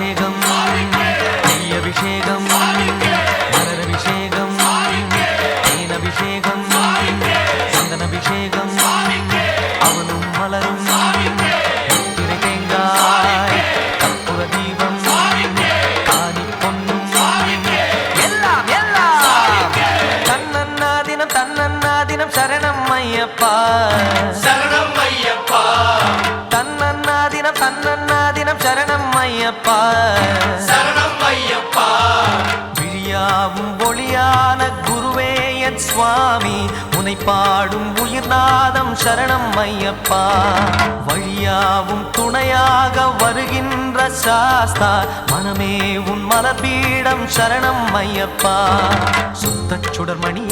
அபிஷேகம் நெய் அபிஷேகம் மலர் அபிஷேகம் தேன் அபிஷேகம் சந்தன அபிஷேகம் அவனும் மலரும் முத்திரை தேங்காய் கற்பூர தீபம் காணி பொன்னும் எல்லாம் எல்லாம் தன்னன்னா தினம் சரணம் ஐயப்பா சரணம் ஐயப்பா தன்னன்னா தினம் சரணம் ஐயப்பா சரணம் ஐயப்பா விழியாவும் ஒளியான குருவே என் சுவாமி உனை பாடும் உயிர்நாதம் சரணம் ஐயப்பா வழியாவும் துணையாக வருகின்ற சாஸ்தா மனமே உன் மலர்பீடம் சரணம் ஐயப்பா சுத்தச் சுடர்மணி